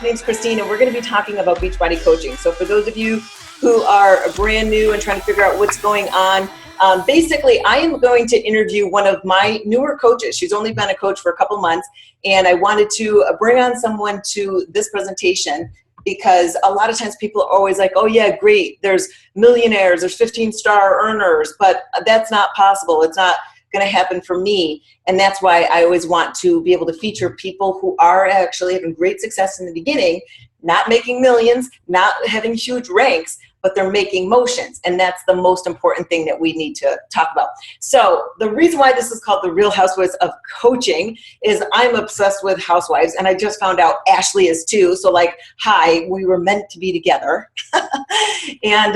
name's Christine, and we're going to be talking about Beachbody coaching. So for those of you who are brand new and trying to figure out what's going on, basically I am going to interview one of my newer coaches. She's only been a coach for a couple months, and I wanted to bring on someone to this presentation because a lot of times people are always like, oh yeah, great, there's millionaires, there's 15-star earners, but that's not possible. It's not going to happen for me. And that's why I always want to be able to feature people who are actually having great success in the beginning, not making millions, not having huge ranks, but they're making motions. And that's the most important thing that we need to talk about. So the reason why this is called the Real Housewives of Coaching is I'm obsessed with Housewives, and I just found out Ashley is too. So like, hi, we were meant to be together. And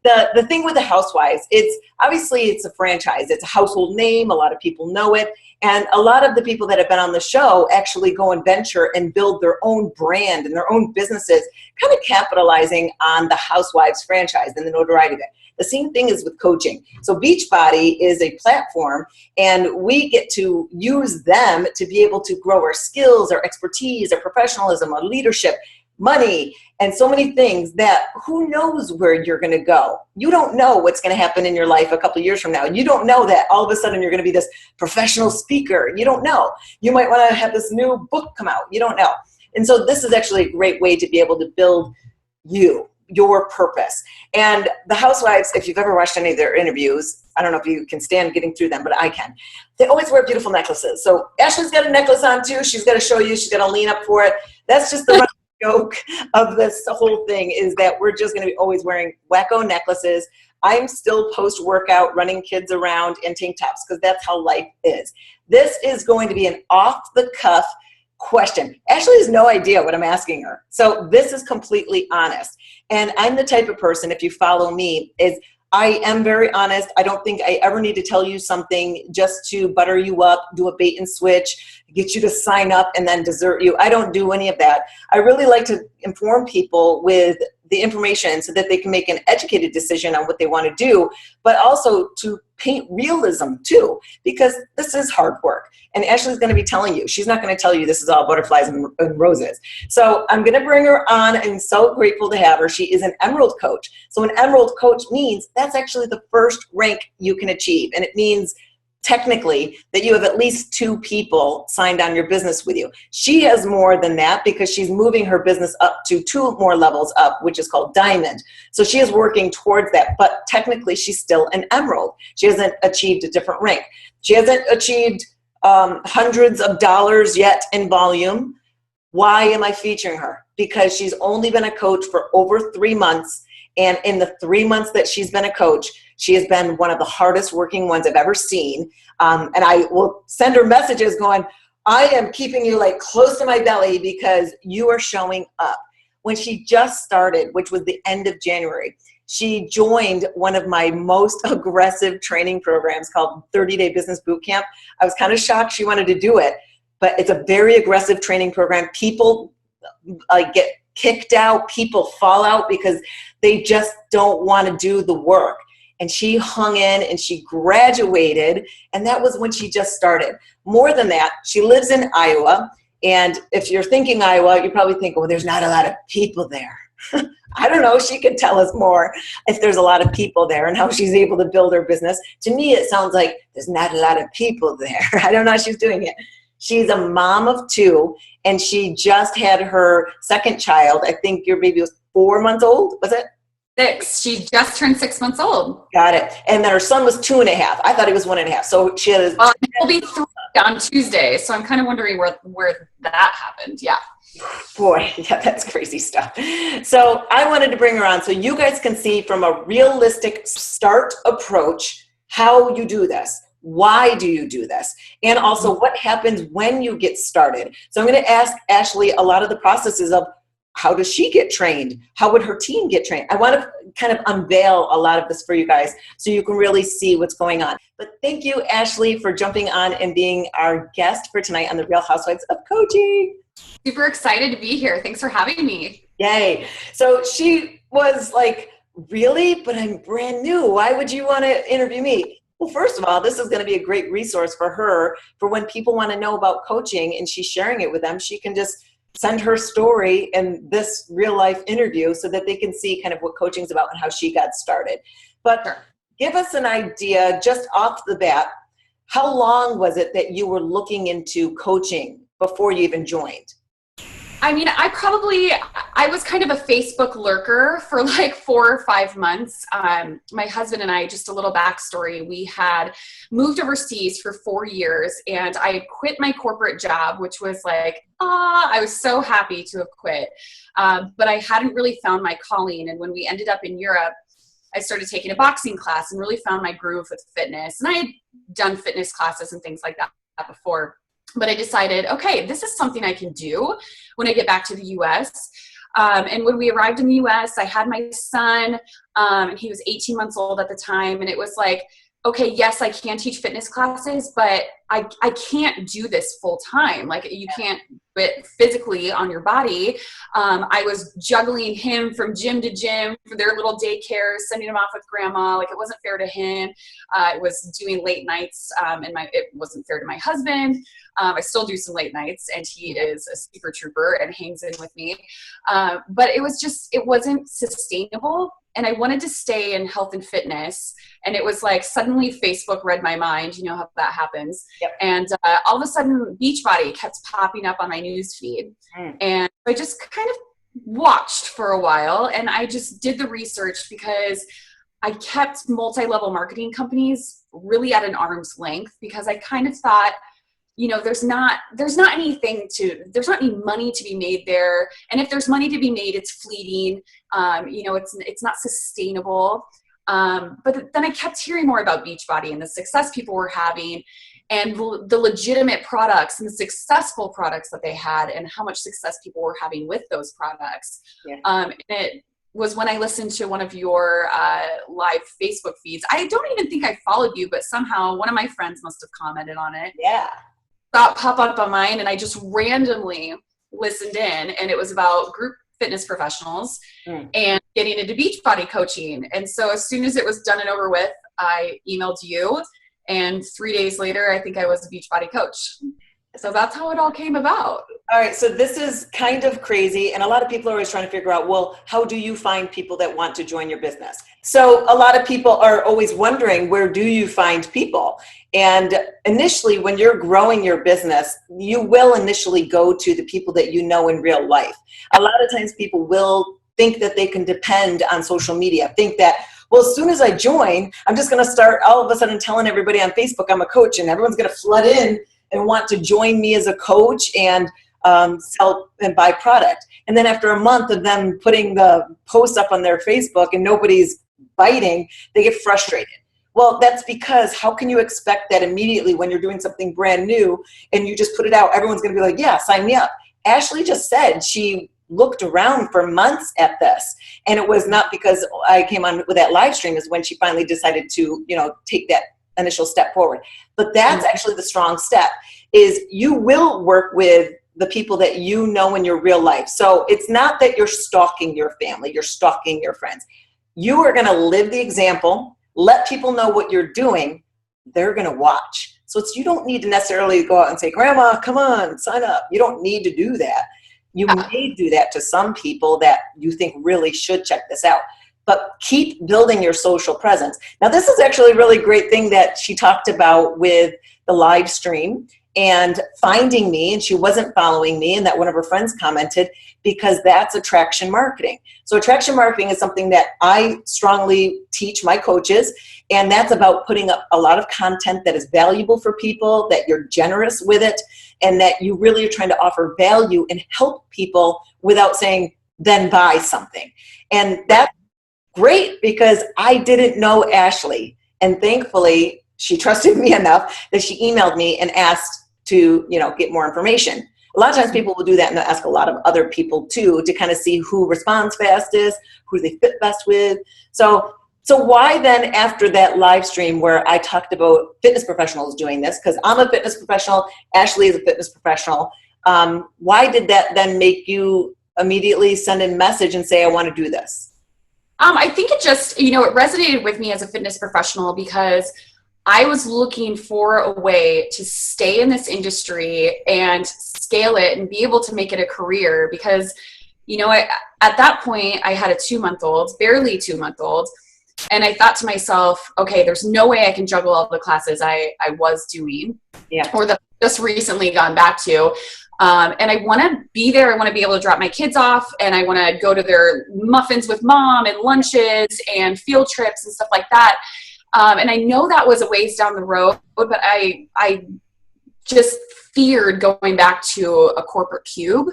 the thing with the Housewives, it's obviously it's a franchise. It's a household name. A lot of people know it. And a lot of the people that have been on the show actually go and venture and build their own brand and their own businesses, kind of capitalizing on the Housewives franchise and the notoriety of it. The same thing is with coaching. So Beachbody is a platform, and we get to use them to be able to grow our skills, our expertise, our professionalism, our leadership, money, and so many things that who knows where you're going to go. You don't know what's going to happen in your life a couple of years from now. You don't know that all of a sudden you're going to be this professional speaker. You don't know. You might want to have this new book come out. You don't know. And so this is actually a great way to be able to build your purpose. And the Housewives, if you've ever watched any of their interviews, I don't know if you can stand getting through them, but I can. They always wear beautiful necklaces. So Ashley's got a necklace on too. She's got to show you. She's got to lean up for it. That's just the joke of this whole thing, is that we're just going to be always wearing wacko necklaces. I'm still post-workout running kids around in tank tops because that's how life is. This is going to be an off-the-cuff question. Ashley has no idea what I'm asking her. So this is completely honest. And I'm the type of person, if you follow me, is I am very honest. I don't think I ever need to tell you something just to butter you up, do a bait and switch, get you to sign up and then desert you. I don't do any of that. I really like to inform people with the information so that they can make an educated decision on what they want to do, but also to paint realism too, because this is hard work. And Ashley's going to be telling you, she's not going to tell you this is all butterflies and roses. So I'm going to bring her on. I'm so grateful to have her. She is an Emerald coach. So an Emerald coach means that's actually the first rank you can achieve. And it means technically that you have at least 2 people signed on your business with you. She has more than that because she's moving her business up to 2 more levels up, which is called Diamond. So she is working towards that, but technically she's still an Emerald. She hasn't achieved a different rank. She hasn't achieved hundreds of dollars yet in volume. Why am I featuring her? Because she's only been a coach for over 3 months. And in the 3 months that she's been a coach, she has been one of the hardest working ones I've ever seen. And I will send her messages going, I am keeping you like close to my belly because you are showing up. When she just started, which was the end of January, she joined one of my most aggressive training programs called 30-Day Business Bootcamp. I was kind of shocked she wanted to do it, but it's a very aggressive training program. People get kicked out, people fall out because they just don't want to do the work. And she hung in and she graduated, and that was when she just started. More than that, she lives in Iowa, and if you're thinking Iowa, you probably think, oh, there's not a lot of people there. I don't know, she could tell us more if there's a lot of people there and how she's able to build her business. To me, it sounds like there's not a lot of people there. I don't know how she's doing it. She's a mom of 2, and she just had her second child. I think your baby was 4 months old, was it? 6. She just turned 6 months old. Got it. And then her son was 2.5. I thought he was 1.5. So she has. Well, he'll be 3 on Tuesday. So I'm kind of wondering where that happened. Yeah. Boy, yeah, that's crazy stuff. So I wanted to bring her on so you guys can see from a realistic start approach how you do this. Why do you do this? And also what happens when you get started. So I'm going to ask Ashley a lot of the processes of how does she get trained? How would her team get trained? I want to kind of unveil a lot of this for you guys so you can really see what's going on. But thank you, Ashley, for jumping on and being our guest for tonight on the Real Housewives of Coaching. Super excited to be here. Thanks for having me. Yay. So she was like, really? But I'm brand new. Why would you want to interview me? Well, first of all, this is going to be a great resource for her for when people want to know about coaching and she's sharing it with them. She can just send her story in this real life interview so that they can see kind of what coaching is about and how she got started. But Sure. give us an idea just off the bat, how long was it that you were looking into coaching before you even joined? I mean, I was kind of a Facebook lurker for like 4 or 5 months. My husband and I, just a little backstory, we had moved overseas for 4 years, and I had quit my corporate job, which was like, I was so happy to have quit. But I hadn't really found my calling. And when we ended up in Europe, I started taking a boxing class and really found my groove with fitness. And I had done fitness classes and things like that before. But I decided, okay, this is something I can do when I get back to the US. And when we arrived in the US, I had my son, and he was 18 months old at the time. And it was like, okay, yes, I can teach fitness classes, but I can't do this full time. Like, you can't do it physically on your body. I was juggling him from gym to gym for their little daycare, sending him off with grandma. Like, it wasn't fair to him. I was doing late nights, and it wasn't fair to my husband. I still do some late nights, and he is a super trooper and hangs in with me. But it wasn't sustainable. And I wanted to stay in health and fitness. And it was like, suddenly Facebook read my mind. You know how that happens. Yep. And all of a sudden, Beachbody kept popping up on my news feed. And I just kind of watched for a while. And I just did the research because I kept multi-level marketing companies really at an arm's length, because I kind of thought, you know, there's not any money to be made there. And if there's money to be made, it's fleeting. You know, it's not sustainable. But then I kept hearing more about Beachbody and the success people were having, and the legitimate products and the successful products that they had, and how much success people were having with those products. Yeah. And it was when I listened to one of your live Facebook feeds. I don't even think I followed you, but somehow one of my friends must have commented on it. Yeah. That pop up on mine, and I just randomly listened in, and it was about group fitness professionals and getting into Beachbody coaching. And so as soon as it was done and over with, I emailed you, and 3 days later, I think I was a Beachbody coach. So that's how it all came about. All right. So this is kind of crazy. And a lot of people are always trying to figure out, well, how do you find people that want to join your business? So a lot of people are always wondering, where do you find people? And initially, when you're growing your business, you will initially go to the people that you know in real life. A lot of times people will think that they can depend on social media, think that, well, as soon as I join, I'm just going to start all of a sudden telling everybody on Facebook I'm a coach, and everyone's going to flood in and want to join me as a coach and sell and buy product. And then after a month of them putting the post up on their Facebook and nobody's biting, they get frustrated. Well, that's because how can you expect that immediately when you're doing something brand new and you just put it out, everyone's going to be like, yeah, sign me up. Ashley just said she looked around for months at this. And it was not because I came on with that live stream, is when she finally decided to, you know, take that initial step forward. But that's actually the strong step, is you will work with the people that you know in your real life. So it's not that you're stalking your family, you're stalking your friends. You are going to live the example, let people know what you're doing, they're going to watch. So you don't need to necessarily go out and say, Grandma, come on, sign up. You don't need to do that. You may do that to some people that you think really should check this out. But keep building your social presence. Now, this is actually a really great thing that she talked about with the live stream and finding me, and she wasn't following me, and that one of her friends commented, because that's attraction marketing. So attraction marketing is something that I strongly teach my coaches, and that's about putting up a lot of content that is valuable for people, that you're generous with it, and that you really are trying to offer value and help people without saying, then buy something. And that's great, because I didn't know Ashley, and thankfully she trusted me enough that she emailed me and asked to, you know, get more information. A lot of times people will do that and they'll ask a lot of other people too, to kind of see who responds fastest, who they fit best with. So why then, after that live stream where I talked about fitness professionals doing this, because I'm a fitness professional, Ashley is a fitness professional, why did that then make you immediately send a message and say, I want to do this? I think it just, you know, it resonated with me as a fitness professional, because I was looking for a way to stay in this industry and scale it and be able to make it a career because, you know, at that point I had a 2-month-old, barely 2-month-old. And I thought to myself, okay, there's no way I can juggle all the classes I was doing or that I just recently gone back to. And I want to be there. I want to be able to drop my kids off and I want to go to their muffins with mom and lunches and field trips and stuff like that. And I know that was a ways down the road, but I just feared going back to a corporate cube.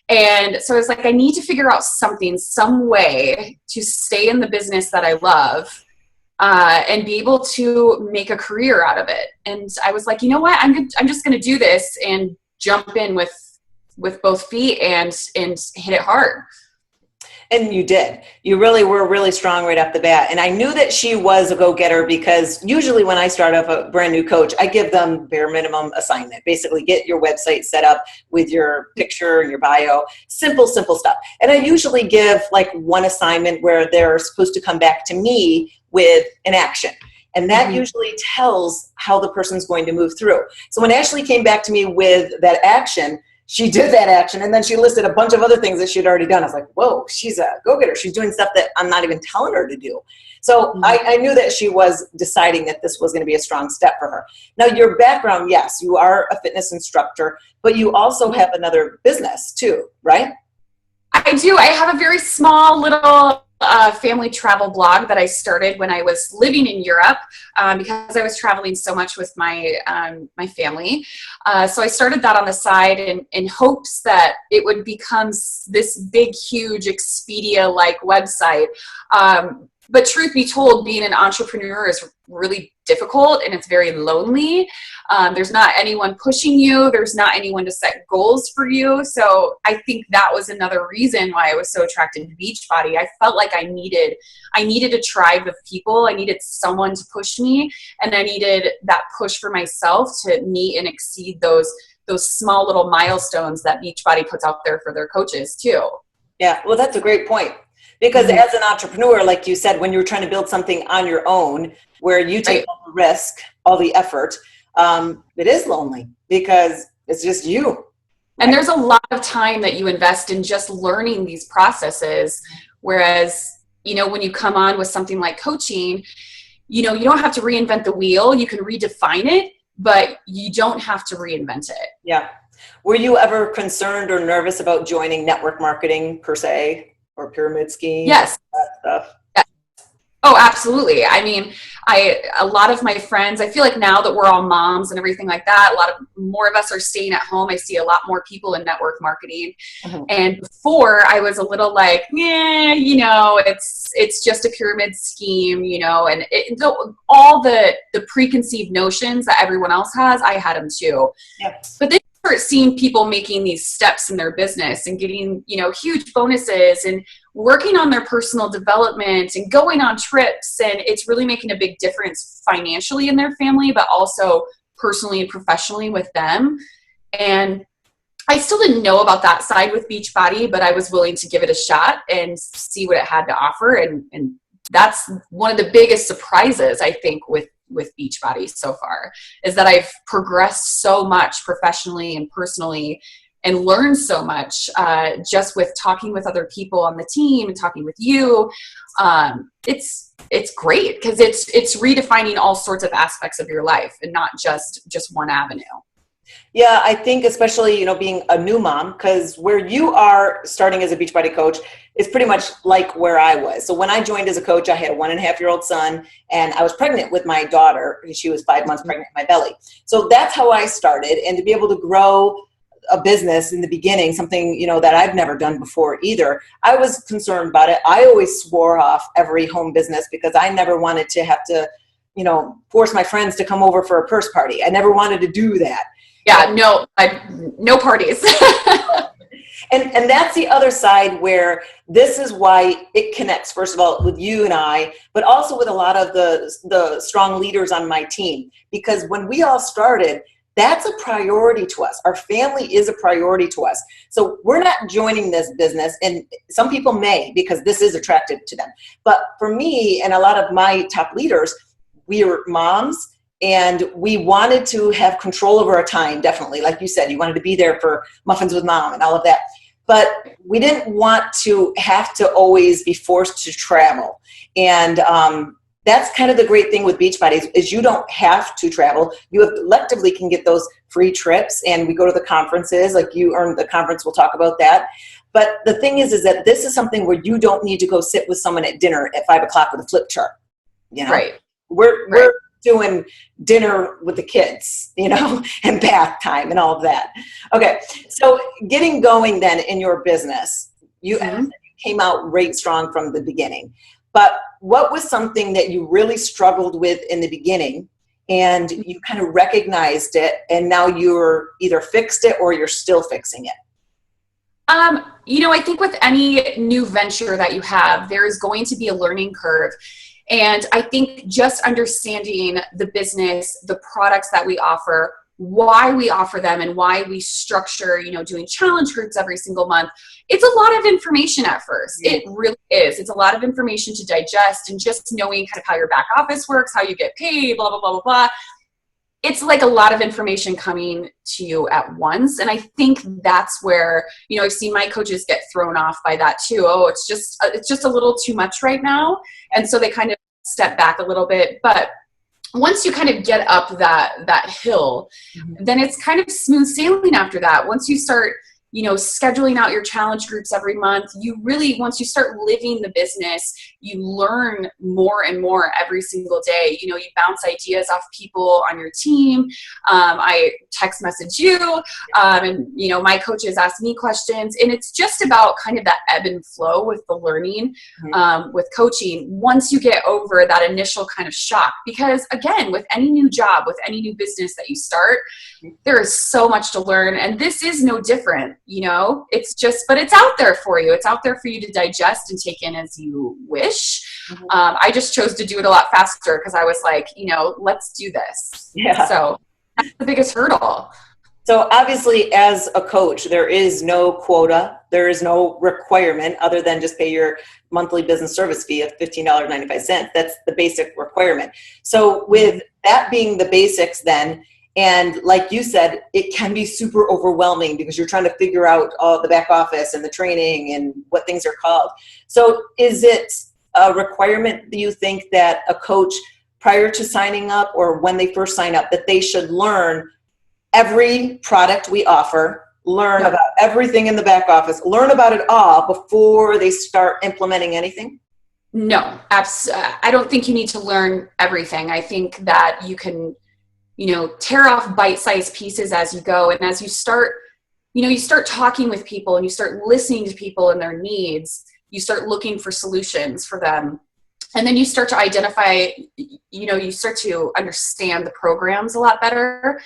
And so I was like, I need to figure out something, some way to stay in the business that I love and be able to make a career out of it. And I was like, you know what, I'm just going to do this and jump in with both feet and hit it hard. And you did. You really were really strong right off the bat. And I knew that she was a go-getter because usually when I start off a brand new coach, I give them bare minimum assignment. Basically, get your website set up with your picture and your bio. Simple stuff. And I usually give like one assignment where they're supposed to come back to me with an action. And that usually tells how the person's going to move through. So when Ashley came back to me with that action, she did that action, and then she listed a bunch of other things that she'd already done. I was like, whoa, she's a go-getter. She's doing stuff that I'm not even telling her to do. So I knew that she was deciding that this was going to be a strong step for her. Now, your background, yes, you are a fitness instructor, but you also have another business too, right? I do. I have a very small little family travel blog that I started when I was living in Europe because I was traveling so much with my family. So I started that on the side in hopes that it would become this big, huge Expedia-like website. But truth be told, being an entrepreneur is really difficult and it's very lonely. There's not anyone pushing you. There's not anyone to set goals for you. So I think that was another reason why I was so attracted to Beachbody. I felt like I needed a tribe of people. I needed someone to push me, and I needed that push for myself to meet and exceed those small little milestones that Beachbody puts out there for their coaches too. Yeah, well, that's a great point. Because as an entrepreneur, like you said, when you're trying to build something on your own, where you take all the risk, all the effort, it is lonely because it's just you. Right? And there's a lot of time that you invest in just learning these processes. Whereas, you know, when you come on with something like coaching, you know, you don't have to reinvent the wheel. You can redefine it, but you don't have to reinvent it. Yeah. Were you ever concerned or nervous about joining network marketing per se? Or pyramid scheme? Yes. That stuff. Oh, absolutely. I mean, a lot of my friends, I feel like now that we're all moms and everything like that, more of us are staying at home. I see a lot more people in network marketing. And before I was a little like, yeah, you know, it's just a pyramid scheme, you know, and all the preconceived notions that everyone else has, I had them too. Yep. But then start seeing people making these steps in their business and getting, you know, huge bonuses and working on their personal development and going on trips. And it's really making a big difference financially in their family, but also personally and professionally with them. And I still didn't know about that side with Beachbody, but I was willing to give it a shot and see what it had to offer. And that's one of the biggest surprises, I think, with Beachbody so far, is that I've progressed so much professionally and personally and learned so much just with talking with other people on the team and talking with you. It's great because it's redefining all sorts of aspects of your life and not just one avenue. Yeah, I think especially, you know, being a new mom, because where you are starting as a Beachbody coach is pretty much like where I was. So when I joined as a coach, I had a 1.5-year-old son and I was pregnant with my daughter. She was 5 months pregnant in my belly. So that's how I started. And to be able to grow a business in the beginning, something, you know, that I've never done before either, I was concerned about it. I always swore off every home business because I never wanted to have to, you know, force my friends to come over for a purse party. I never wanted to do that. Yeah, no parties. And that's the other side where this is why it connects, first of all, with you and I, but also with a lot of the strong leaders on my team. Because when we all started, that's a priority to us. Our family is a priority to us. So we're not joining this business, and some people may because this is attractive to them. But for me and a lot of my top leaders, we are moms And we wanted to have control over our time, definitely. Like you said, you wanted to be there for Muffins with Mom and all of that. But we didn't want to have to always be forced to travel. And that's kind of the great thing with Beachbody is you don't have to travel. You electively can get those free trips, and we go to the conferences. Like you earned the conference, we'll talk about that. But the thing is that this is something where you don't need to go sit with someone at dinner at 5 o'clock with a flip chart. You know? Right. We're doing dinner with the kids, you know, and bath time and all of that. Okay, so getting going then in your business, you came out right strong from the beginning. But what was something that you really struggled with in the beginning and you kind of recognized it and now you're either fixed it or you're still fixing it? You know, I think with any new venture that you have, there is going to be a learning curve. And I think just understanding the business, the products that we offer, why we offer them, and why we structure, you know, doing challenge groups every single month, it's a lot of information at first. It really is. It's a lot of information to digest, and just knowing kind of how your back office works, how you get paid, blah, blah, blah, blah, blah. It's like a lot of information coming to you at once. And I think that's where, you know, I've seen my coaches get thrown off by that too. Oh, it's just a little too much right now. And so they kind of step back a little bit. But once you kind of get up that hill, then it's kind of smooth sailing after that. Once you start, you know, scheduling out your challenge groups every month, you really, once you start living the business, you learn more and more every single day. You know, you bounce ideas off people on your team. I text message you, and, you know, my coaches ask me questions, and it's just about kind of that ebb and flow with the learning, with coaching, once you get over that initial kind of shock. Because again, with any new job, with any new business that you start, there is so much to learn, and this is no different. You know, it's just, but it's out there for you. It's out there for you to digest and take in as you wish. I just chose to do it a lot faster because I was like, you know, let's do this. Yeah. So that's the biggest hurdle. So obviously as a coach, there is no quota. There is no requirement other than just pay your monthly business service fee of $15.95. That's the basic requirement. So with that being the basics then, and like you said, it can be super overwhelming because you're trying to figure out all the back office and the training and what things are called. So is it a requirement, do you think, that a coach prior to signing up or when they first sign up, that they should learn every product we offer, learn about everything in the back office, learn about it all before they start implementing anything? No, I don't think you need to learn everything. I think that you can, you know, tear off bite-sized pieces as you go. And as you start, you know, you start talking with people and you start listening to people and their needs, you start looking for solutions for them. And then you start to identify, you know, you start to understand the programs a lot better.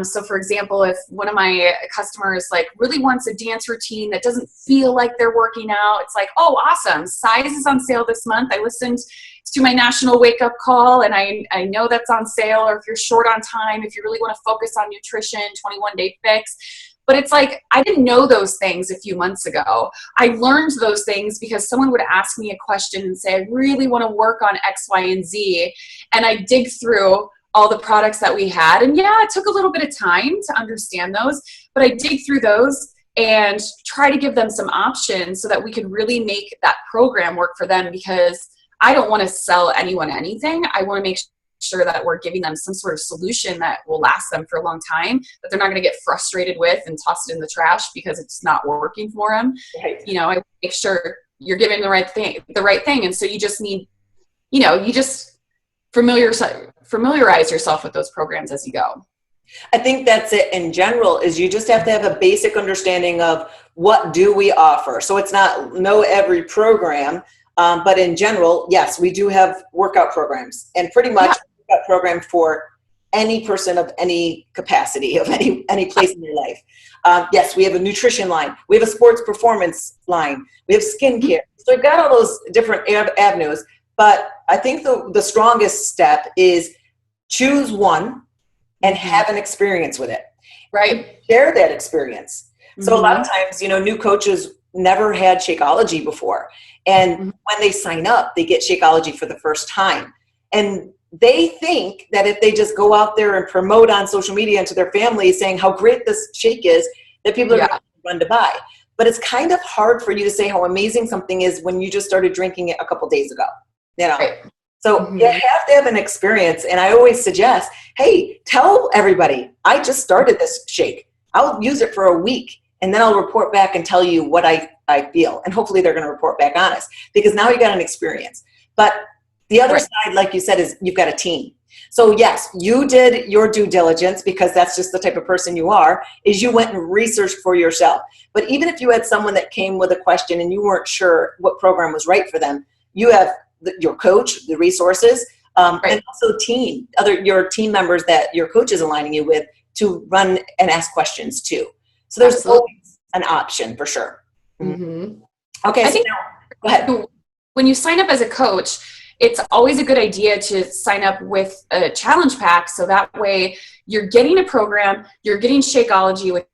So for example, if one of my customers like really wants a dance routine that doesn't feel like they're working out, it's like, oh, awesome. Size is on sale this month. I listened to my national wake up call and I know that's on sale. Or if you're short on time, if you really want to focus on nutrition, 21-day fix. But it's like, I didn't know those things a few months ago. I learned those things because someone would ask me a question and say, I really want to work on X, Y, and Z. And I dig through all the products that we had. And yeah, it took a little bit of time to understand those, but I dig through those and try to give them some options so that we could really make that program work for them, because I don't want to sell anyone anything. I want to make sure that we're giving them some sort of solution that will last them for a long time, that they're not going to get frustrated with and toss it in the trash because it's not working for them. Right. You know, I make sure you're giving the right thing. And so you just need, you know, you just familiarize yourself with those programs as you go. I think that's it in general, is you just have to have a basic understanding of what do we offer. So it's not know every program, but in general, yes, we do have workout programs, and pretty much workout program for any person of any capacity, of any place in your life. Yes, we have a nutrition line. We have a sports performance line. We have skincare. So we've got all those different avenues. But I think the strongest step is choose one and have an experience with it. Right. Share that experience. So a lot of times, you know, new coaches never had Shakeology before. And when they sign up, they get Shakeology for the first time. And they think that if they just go out there and promote on social media and to their family saying how great this shake is, that people are going to run to buy. But it's kind of hard for you to say how amazing something is when you just started drinking it a couple days ago, you know? Right. So you have to have an experience. And I always suggest, hey, tell everybody, I just started this shake. I'll use it for a week and then I'll report back and tell you what I feel. And hopefully they're going to report back honest, because now you got an experience. But the other side, like you said, is you've got a team. So yes, you did your due diligence, because that's just the type of person you are, is you went and researched for yourself. But even if you had someone that came with a question and you weren't sure what program was right for them, you have your coach, the resources, and also your team members that your coach is aligning you with to run and ask questions too. So there's always an option for sure. Mm-hmm. Okay, so now, go ahead. When you sign up as a coach, it's always a good idea to sign up with a challenge pack. So that way you're getting a program, you're getting Shakeology, which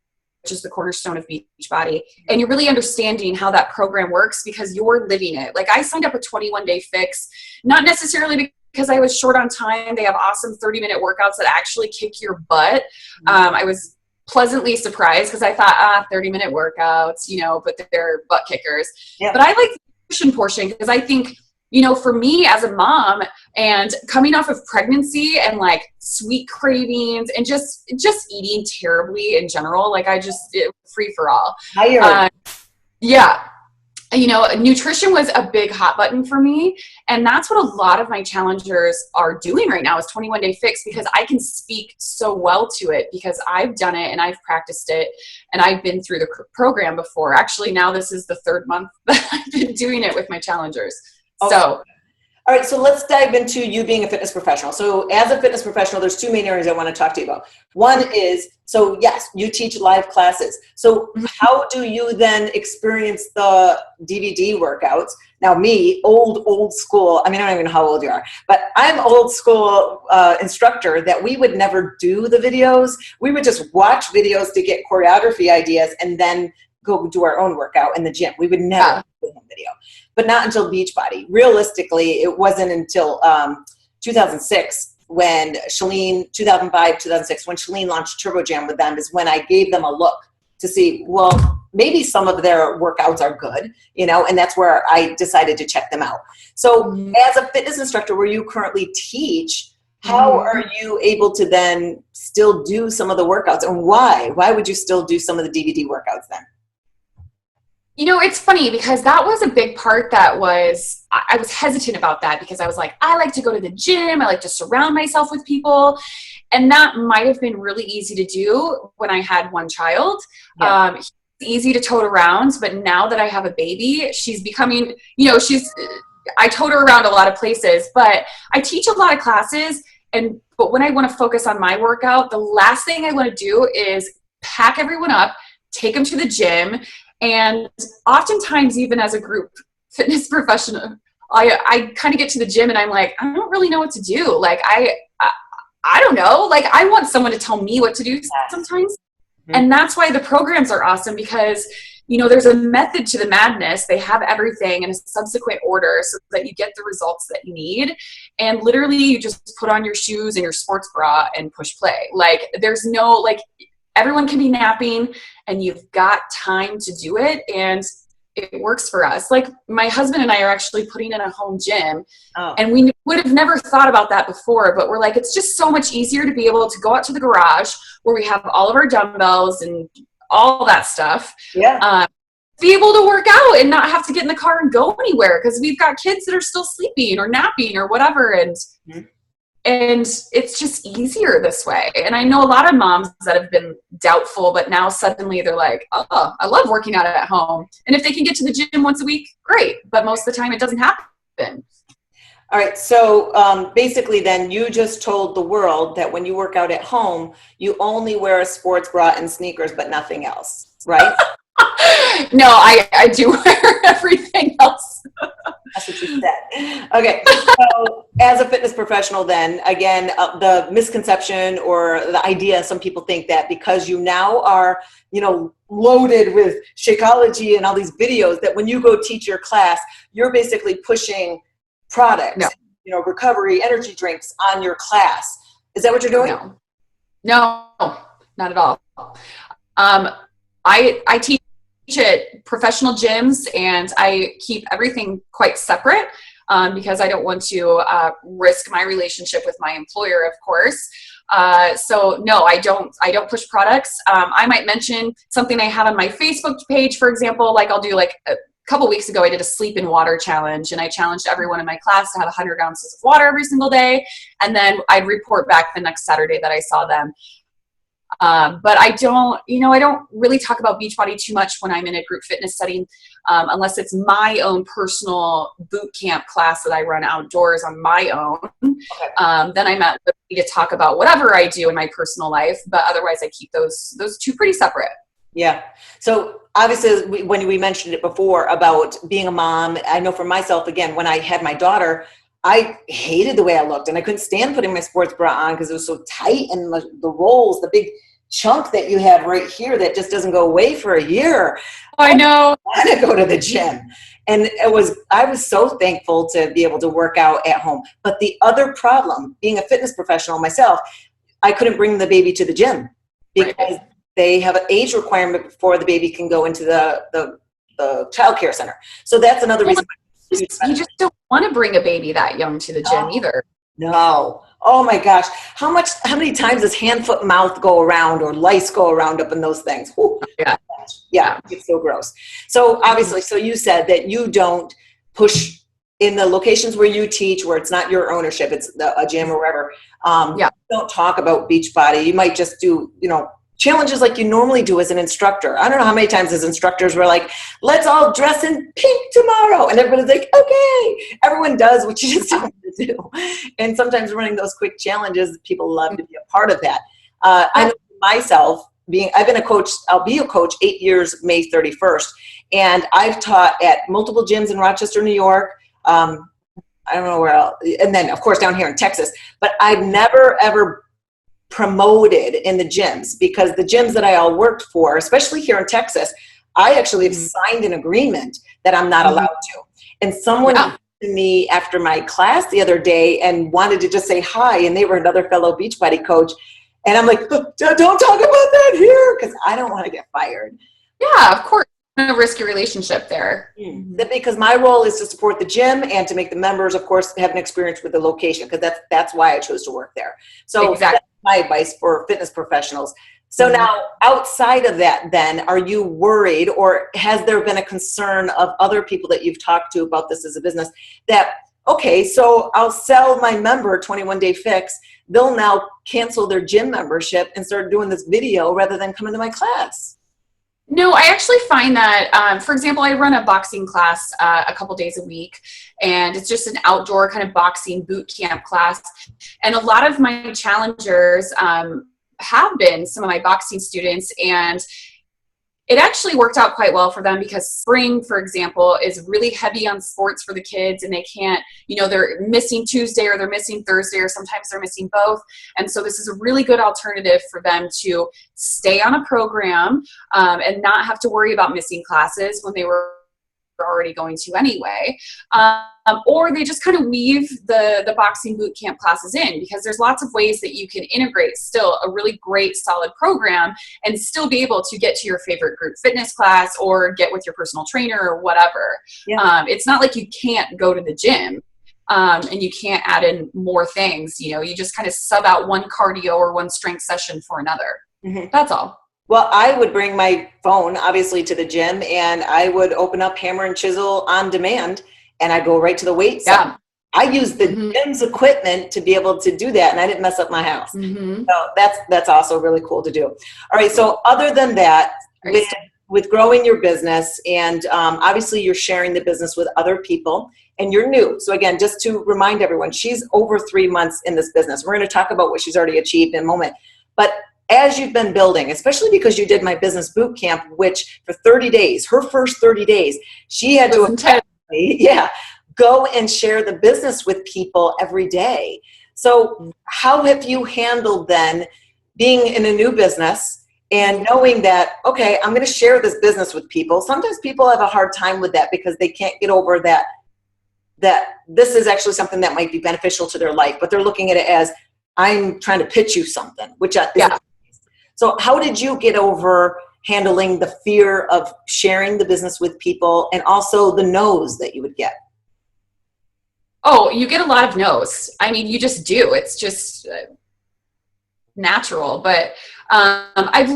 is the cornerstone of Beachbody, and you're really understanding how that program works because you're living it. Like I signed up a 21-day fix, not necessarily because I was short on time. They have awesome 30-minute workouts that actually kick your butt. I was pleasantly surprised because I thought, 30-minute workouts, but they're butt kickers. Yeah. But I like the nutrition portion because I think, for me as a mom and coming off of pregnancy and like sweet cravings and just eating terribly in general, like free for all. Nutrition was a big hot button for me. And that's what a lot of my challengers are doing right now is 21-day fix, because I can speak so well to it because I've done it and I've practiced it and I've been through the program before. Actually, now this is the 3rd month that I've been doing it with my challengers. Okay. So, all right, so let's dive into you being a fitness professional. So as a fitness professional, there's 2 main areas I want to talk to you about. One is, so yes, you teach live classes. So how do you then experience the DVD workouts? Now me, old school, I don't even know how old you are, but I'm old school instructor that we would never do the videos. We would just watch videos to get choreography ideas and then go do our own workout in the gym. We would never do a video. But not until Beachbody. Realistically, it wasn't until 2006 when 2005, 2006, when Shalene launched Turbo Jam with them is when I gave them a look to see, well, maybe some of their workouts are good, and that's where I decided to check them out. So as a fitness instructor where you currently teach, how are you able to then still do some of the workouts, and why? Why would you still do some of the DVD workouts then? It's funny because that was a big part I was hesitant about that because I was like, I like to go to the gym. I like to surround myself with people. And that might have been really easy to do when I had one child. Yeah. It's easy to tote around, but now that I have a baby, she's becoming, I tote her around a lot of places, but I teach a lot of classes. But when I want to focus on my workout, the last thing I want to do is pack everyone up, take them to the gym. And oftentimes, even as a group fitness professional, I kind of get to the gym and I'm like, I don't really know what to do. Like, I don't know. Like, I want someone to tell me what to do sometimes. Mm-hmm. And that's why the programs are awesome because, there's a method to the madness. They have everything in a subsequent order so that you get the results that you need. And literally, you just put on your shoes and your sports bra and push play. Like, there's no, everyone can be napping and you've got time to do it. And it works for us. Like my husband and I are actually putting in a home gym and we would have never thought about that before, but we're like, it's just so much easier to be able to go out to the garage where we have all of our dumbbells and all that stuff. Yeah. Be able to work out and not have to get in the car and go anywhere because we've got kids that are still sleeping or napping or whatever. And it's just easier this way. And I know a lot of moms that have been doubtful, but now suddenly they're like, oh, I love working out at home. And if they can get to the gym once a week, great. But most of the time it doesn't happen. All right. So basically then you just told the world that when you work out at home, you only wear a sports bra and sneakers, but nothing else, right? No, I do wear everything else. That's what you said. Okay. So as a fitness professional then, again, the misconception or the idea, some people think that because you now are, loaded with Shakeology and all these videos that when you go teach your class, you're basically pushing products. No. recovery energy drinks on your class. Is that what you're doing? No, not at all. I teach at professional gyms, and I keep everything quite separate because I don't want to risk my relationship with my employer, of course. So no, I don't push products. I might mention something I have on my Facebook page, for example, like I'll do like a couple weeks ago, I did a sleep in water challenge, and I challenged everyone in my class to have 100 ounces of water every single day. And then I'd report back the next Saturday that I saw them. But I don't really talk about Beachbody too much when I'm in a group fitness setting, unless it's my own personal boot camp class that I run outdoors on my own. Okay. Then I'm at liberty to talk about whatever I do in my personal life, but otherwise I keep those two pretty separate. Yeah. So obviously when we mentioned it before about being a mom, I know for myself, again, when I had my daughter, I hated the way I looked, and I couldn't stand putting my sports bra on because it was so tight, and the rolls, the big chunk that you have right here that just doesn't go away for a year. I know. I want to go to the gym. And I was so thankful to be able to work out at home. But the other problem, being a fitness professional myself, I couldn't bring the baby to the gym because they have an age requirement before the baby can go into the child care center. So that's another reason. You just don't want to bring a baby that young to the gym either. No. Oh my gosh. How many times does hand, foot, mouth go around, or lice go around up in those things? Whew. Yeah. It's so gross. So obviously, so you said that you don't push in the locations where you teach, where it's not your ownership, it's a gym or wherever. You don't talk about Beachbody. You might just do, challenges like you normally do as an instructor. I don't know how many times as instructors we're like, let's all dress in pink tomorrow. And everybody's like, okay. Everyone does what you just want to do. And sometimes running those quick challenges, people love to be a part of that. I know myself, I've been a coach, I'll be a coach 8 years, May 31st. And I've taught at multiple gyms in Rochester, New York. I don't know where else. And then of course down here in Texas, but I've never ever promoted in the gyms, because the gyms that I all worked for, especially here in Texas, I actually have signed an agreement that I'm not allowed to. And someone came to me after my class the other day and wanted to just say hi, and they were another fellow Beachbody coach. And I'm like, don't talk about that here, because I don't want to get fired. Yeah, of course. A risky relationship there. Because my role is to support the gym and to make the members, of course, have an experience with the location, because that's why I chose to work there. So that's my advice for fitness professionals. So now, outside of that, then, are you worried, or has there been a concern of other people that you've talked to about this as a business that, okay, so I'll sell my member 21-day fix, they'll now cancel their gym membership and start doing this video rather than coming to my class? No, I actually find that, for example, I run a boxing class a couple days a week, and it's just an outdoor kind of boxing boot camp class. And a lot of my challengers have been some of my boxing students, and it actually worked out quite well for them, because spring, for example, is really heavy on sports for the kids, and they can't, they're missing Tuesday or they're missing Thursday, or sometimes they're missing both. And so this is a really good alternative for them to stay on a program and not have to worry about missing classes when they were already going to anyway. Or they just kind of weave the boxing boot camp classes in, because there's lots of ways that you can integrate still a really great solid program and still be able to get to your favorite group fitness class or get with your personal trainer or whatever. It's not like you can't go to the gym and you can't add in more things. You just kind of sub out one cardio or one strength session for another. That's all. Well, I would bring my phone, obviously, to the gym, and I would open up Hammer and Chisel on demand, and I'd go right to the weight set. I use the gym's equipment to be able to do that, and I didn't mess up my house. So that's also really cool to do. All right, so other than that, with growing your business, and obviously you're sharing the business with other people, and you're new. So again, just to remind everyone, she's over 3 months in this business. We're going to talk about what she's already achieved in a moment. But as you've been building, especially because you did my business boot camp, which for 30 days, her first 30 days, she had to go and share the business with people every day. So how have you handled then being in a new business and knowing that, okay, I'm going to share this business with people? Sometimes people have a hard time with that because they can't get over that that this is actually something that might be beneficial to their life, but they're looking at it as, I'm trying to pitch you something, which is. So how did you get over handling the fear of sharing the business with people and also the no's that you would get? Oh, you get a lot of no's. I mean, you just do. It's just natural. But I've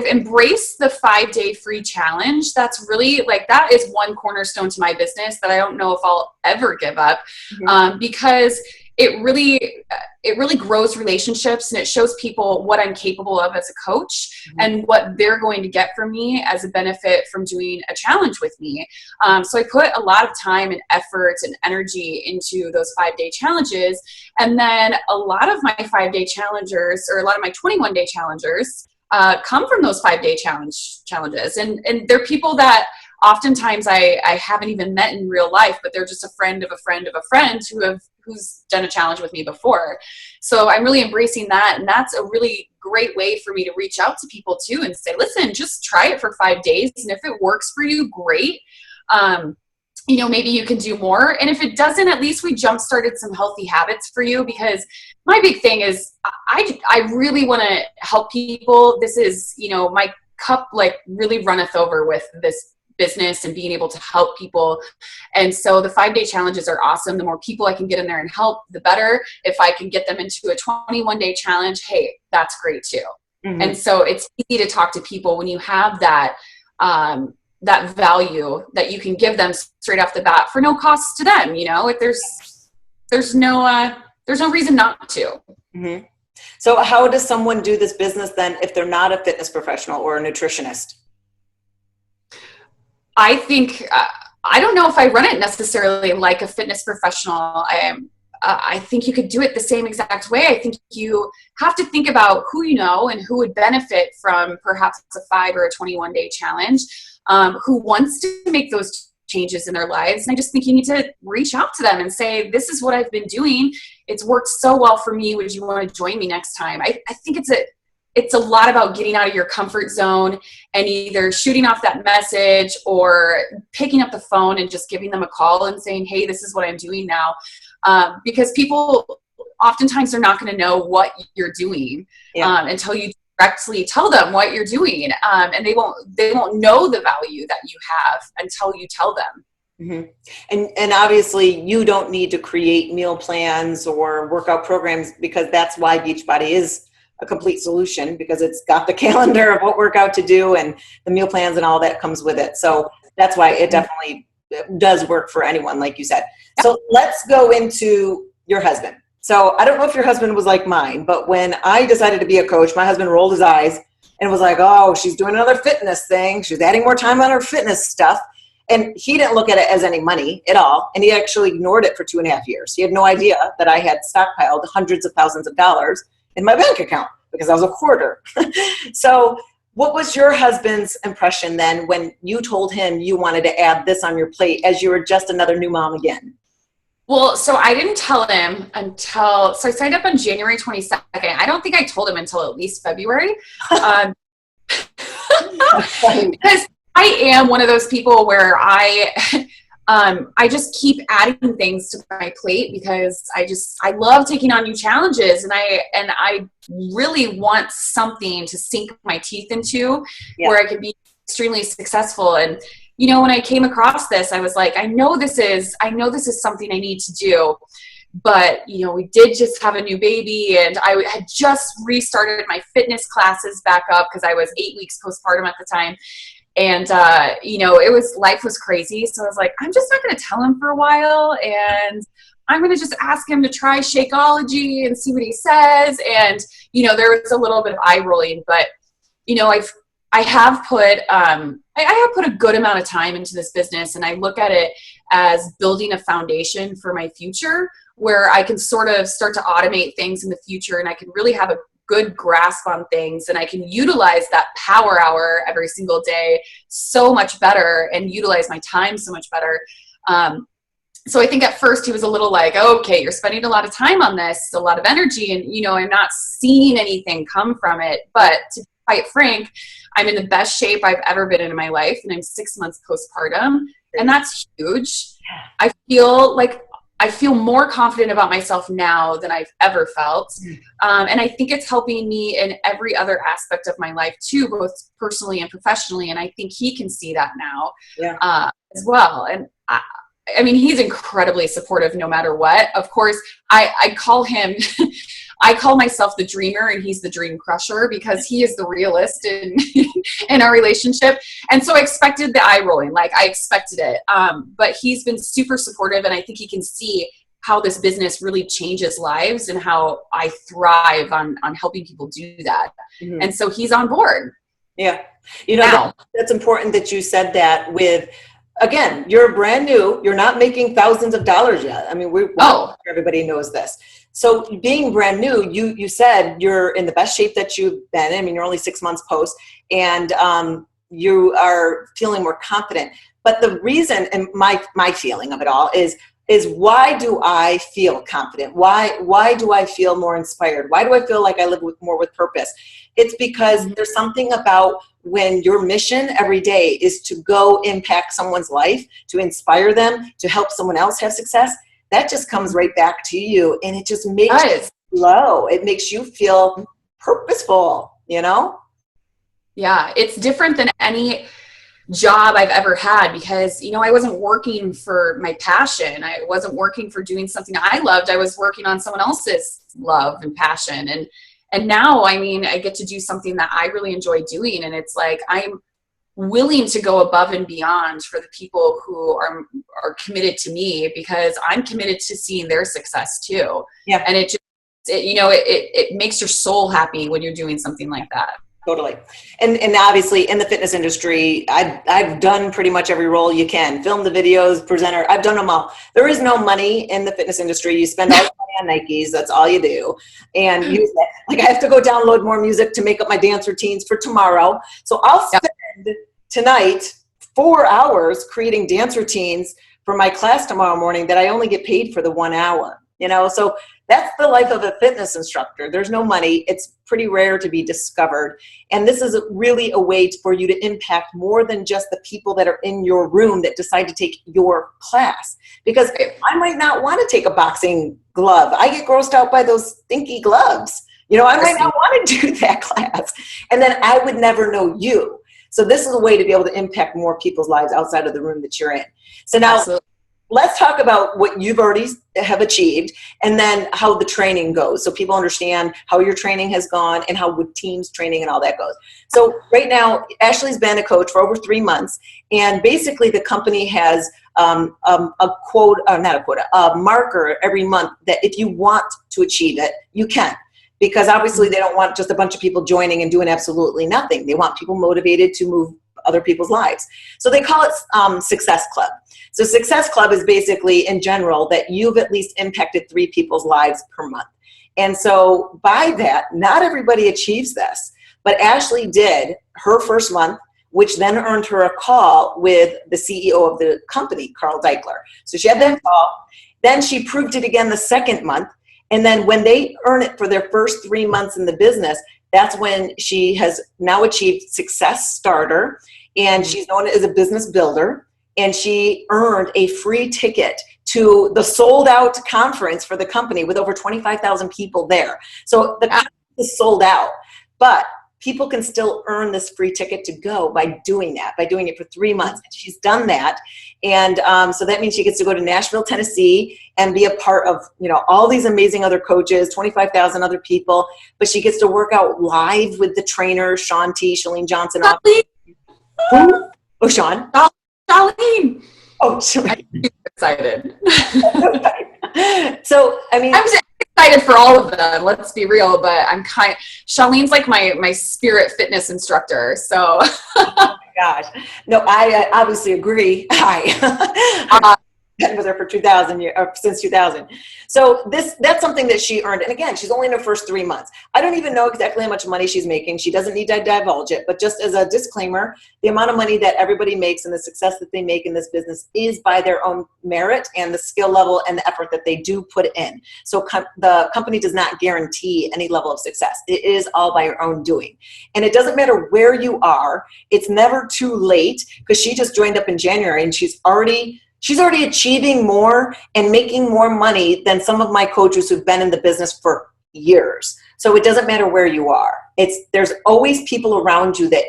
embraced the 5-day free challenge. That's really that is one cornerstone to my business that I don't know if I'll ever give up, because it really grows relationships, and it shows people what I'm capable of as a coach and what they're going to get from me as a benefit from doing a challenge with me. So I put a lot of time and effort and energy into those 5-day challenges. And then a lot of my 5-day challengers, or a lot of my 21-day challengers, come from those 5-day challenges. And they're people that oftentimes I haven't even met in real life, but they're just a friend of a friend of a friend who's done a challenge with me before. So I'm really embracing that. And that's a really great way for me to reach out to people too and say, listen, just try it for 5 days. And if it works for you, great. Maybe you can do more. And if it doesn't, at least we jump-started some healthy habits for you, because my big thing is I really want to help people. This is, my cup really runneth over with this business and being able to help people. And so the 5-day challenges are awesome. The more people I can get in there and help, the better. If I can get them into a 21-day challenge, hey, that's great too. And so it's easy to talk to people when you have that value that you can give them straight off the bat for no cost to them. If there's no reason not to. So how does someone do this business then if they're not a fitness professional or a nutritionist? I think, I don't know if I run it necessarily like a fitness professional. I think you could do it the same exact way. I think you have to think about who you know and who would benefit from perhaps a 5 or a 21-day challenge, who wants to make those changes in their lives. And I just think you need to reach out to them and say, this is what I've been doing. It's worked so well for me. Would you want to join me next time? I think it's a lot about getting out of your comfort zone and either shooting off that message or picking up the phone and just giving them a call and saying, hey, this is what I'm doing now. Because people oftentimes are not going to know what you're doing until you directly tell them what you're doing. And they won't know the value that you have until you tell them. And obviously you don't need to create meal plans or workout programs, because that's why Beachbody is a complete solution, because it's got the calendar of what workout to do and the meal plans and all that comes with it. So that's why it definitely does work for anyone, like you said. So let's go into your husband. So I don't know if your husband was like mine, but when I decided to be a coach, my husband rolled his eyes and was like, oh, she's doing another fitness thing. She's adding more time on her fitness stuff. And he didn't look at it as any money at all. And he actually ignored it for 2.5 years. He had no idea that I had stockpiled hundreds of thousands of dollars in my bank account because I was a hoarder. So what was your husband's impression then when you told him you wanted to add this on your plate as you were just another new mom again? Well, so I didn't tell him so I signed up on January 22nd. I don't think I told him until at least February. Because I am one of those people where I just keep adding things to my plate because I love taking on new challenges, and I really want something to sink my teeth into where I can be extremely successful. And when I came across this, I was like, I know this is something I need to do. But, we did just have a new baby, and I had just restarted my fitness classes back up because I was 8 weeks postpartum at the time. And, life was crazy. So I was like, I'm just not going to tell him for a while. And I'm going to just ask him to try Shakeology and see what he says. And, there was a little bit of eye rolling, but, I have put a good amount of time into this business, and I look at it as building a foundation for my future where I can sort of start to automate things in the future, and I can really have a good grasp on things, and I can utilize that power hour every single day so much better and utilize my time so much better. So I think at first he was a little like, oh, okay, you're spending a lot of time on this, a lot of energy, and, I'm not seeing anything come from it. But to be quite frank, I'm in the best shape I've ever been in my life, and I'm 6 months postpartum, And that's huge. I feel more confident about myself now than I've ever felt. And I think it's helping me in every other aspect of my life too, both personally and professionally. And I think he can see that now as well. And I mean, he's incredibly supportive no matter what. Of course, I call him, I call myself the dreamer and he's the dream crusher because he is the realist in our relationship. And so I expected the eye rolling, like I expected it. But he's been super supportive and I think he can see how this business really changes lives and how I thrive on helping people do that. Mm-hmm. And so he's on board. Yeah. You know, that's important that you said that with, again, you're brand new. You're not making thousands of dollars yet. I mean, everybody knows this. So being brand new, you said you're in the best shape that you've been. I mean, you're only 6 months post and you are feeling more confident. But the reason, and my feeling of it all is why do I feel confident? Why do I feel more inspired? Why do I feel like I live more with purpose? It's because there's something about when your mission every day is to go impact someone's life, to inspire them, to help someone else have success, that just comes right back to you. And it just makes you flow. It makes you feel purposeful, you know? Yeah, it's different than any job I've ever had because, you know, I wasn't working for my passion. I wasn't working for doing something I loved. I was working on someone else's love and passion. And now, I mean, I get to do something that I really enjoy doing. And it's like, I'm willing to go above and beyond for the people who are committed to me because I'm committed to seeing their success too. Yeah. And it makes your soul happy when you're doing something like that. Totally. And obviously in the fitness industry, I've done pretty much every role you can. Film the videos, presenter, I've done them all. There is no money in the fitness industry. You spend all your money on Nikes. That's all you do. And use it. Like I have to go download more music to make up my dance routines for tomorrow. So I'll spend tonight 4 hours creating dance routines for my class tomorrow morning that I only get paid for the 1 hour. You know, so that's the life of a fitness instructor. There's no money. It's pretty rare to be discovered. And this is really a way for you to impact more than just the people that are in your room that decide to take your class. Because I might not want to take a boxing glove. I get grossed out by those stinky gloves. You know, I might not want to do that class. And then I would never know you. So this is a way to be able to impact more people's lives outside of the room that you're in. So now, let's talk about what you've already have achieved and then how the training goes so people understand how your training has gone and how with teams training and all that goes. So right now, Ashley's been a coach for over 3 months and basically the company has a marker every month that if you want to achieve it, you can. Because obviously they don't want just a bunch of people joining and doing absolutely nothing. They want people motivated to move other people's lives. So they call it Success Club. So Success Club is basically in general that you've at least impacted 3 people's lives per month. And so by that, not everybody achieves this, but Ashley did her first month, which then earned her a call with the CEO of the company, Carl Deichler. So she had that call. Then she proved it again the second month. And then when they earn it for their first 3 months in the business, that's when she has now achieved Success Starter, and she's known as a business builder, and she earned a free ticket to the sold-out conference for the company with over 25,000 people there. So the conference is sold out, but people can still earn this free ticket to go by doing that, by doing it for 3 months. And she's done that. And so that means she gets to go to Nashville, Tennessee and be a part of, you know, all these amazing other coaches, 25,000 other people, but she gets to work out live with the trainer, Shalene Johnson. Who? Oh, Sean. Shalene. Oh, Shalene. I'm excited. So, I mean, I'm excited for all of them. Let's be real, but Shalene's like my spirit fitness instructor. So, oh my gosh, no, I obviously agree. Hi. been with her for 2000 years, or since 2000. So that's something that she earned. And again, she's only in her first 3 months. I don't even know exactly how much money she's making. She doesn't need to divulge it, but just as a disclaimer, the amount of money that everybody makes and the success that they make in this business is by their own merit and the skill level and the effort that they do put in. So the company does not guarantee any level of success. It is all by your own doing. And it doesn't matter where you are. It's never too late, because she just joined up in January and she's already achieving more and making more money than some of my coaches who've been in the business for years. So it doesn't matter where you are. There's always people around you that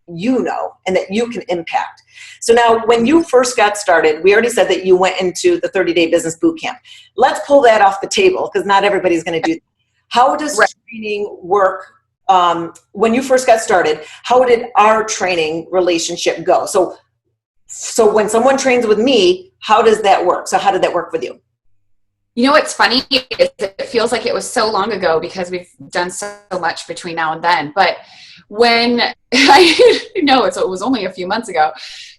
you know and that you can impact. So now, when you first got started, we already said that you went into the 30-day business boot camp. Let's pull that off the table, because not everybody's going to do that. How does training work? When you first got started, how did our training relationship go? So when someone trains with me, how does that work? So how did that work with you? You know what's funny is it feels like it was so long ago, because we've done so much between now and then. But when I know it was only a few months ago,